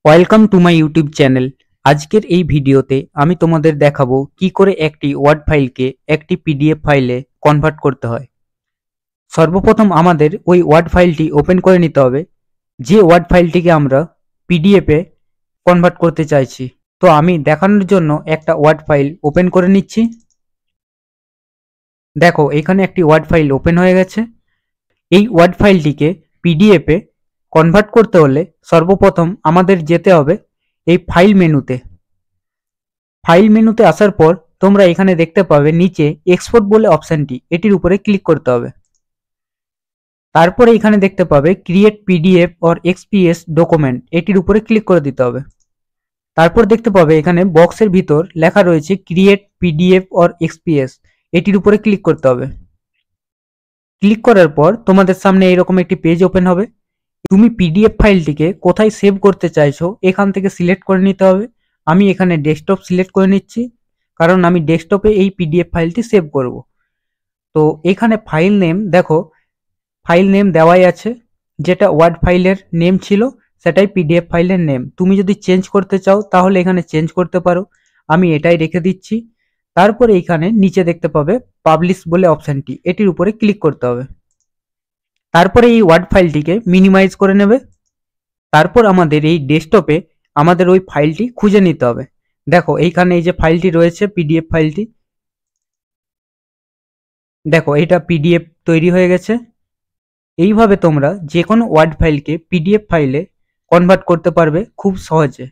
Welcome to my YouTube channel. আজকের এই ভিডিওতে আমি তোমাদের দেখাবো কি করে একটি ওয়ার্ড ফাইলকে একটি পিডিএফ ফাইলে কনভার্ট করতে হয়। সর্বপ্রথম আমাদের ওই ওয়ার্ড ফাইলটি ওপেন করে নিতে হবে, যে ওয়ার্ড ফাইলটিকে আমরা পিডিএফে কনভার্ট করতে চাইছি। তো আমি দেখানোর জন্য একটা ওয়ার্ড ফাইল ওপেন করে নিচ্ছি। দেখো এখানে একটি ওয়ার্ড ফাইল ওপেন হয়ে গেছে। এই ওয়ার্ড ফাইলটিকে পিডিএফে কনভার্ট করতে হলে সর্বপ্রথম আমাদের যেতে হবে এই ফাইল মেনুতে। ফাইল মেনুতে আসার পর তোমরা এখানে দেখতে পাবে নিচে এক্সপোর্ট বলে অপশনটি, এটির উপরে ক্লিক করতে হবে। তারপরে এখানে দেখতে পাবে create PDF or XPS document, এটির উপরে ক্লিক করে দিতে হবে। তারপর দেখতে পাবে এখানে বক্সের ভিতর লেখা রয়েছে ক্রিয়েট পিডিএফ অর এক্সপিএস, এটির উপরে ক্লিক করতে হবে। ক্লিক করার পর তোমাদের সামনে এইরকম একটি পেজ ওপেন হবে। তুমি পিডিএফ ফাইলটিকে কোথায় সেভ করতে চাইছো এখান থেকে সিলেক্ট করে নিতে হবে। আমি এখানে ডেস্কটপ সিলেক্ট করে নিচ্ছি, কারণ আমি ডেস্কটপে এই পিডিএফ ফাইলটি সেভ করব। তো এখানে ফাইল নেম, দেখো ফাইল নেম দেওয়াই আছে, যেটা ওয়ার্ড ফাইলের নেম ছিল সেটাই পিডিএফ ফাইলের নেম। তুমি যদি চেঞ্জ করতে চাও তাহলে এখানে চেঞ্জ করতে পারো, আমি এটাই রেখে দিচ্ছি। তারপরে এখানে নিচে দেখতে পাবে পাবলিশ বলে অপশনটি, এটির উপরে ক্লিক করতে হবে। তারপরে এই ওয়ার্ড ফাইলটিকে মিনিমাইজ করে নেবে। তারপর আমাদের এই ডেস্কটপে আমাদের ওই ফাইলটি খুঁজে নিতে হবে। দেখো এইখানে এই যে ফাইলটি রয়েছে পিডিএফ ফাইলটি, দেখো এটা পিডিএফ তৈরি হয়ে গেছে। এইভাবে তোমরা যে কোনো ওয়ার্ড ফাইলকে পিডিএফ ফাইলে কনভার্ট করতে পারবে খুব সহজে।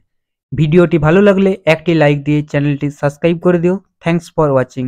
ভিডিওটি ভালো লাগলে একটি লাইক দিয়ে চ্যানেলটি সাবস্ক্রাইব করে দিও। Thanks for watching.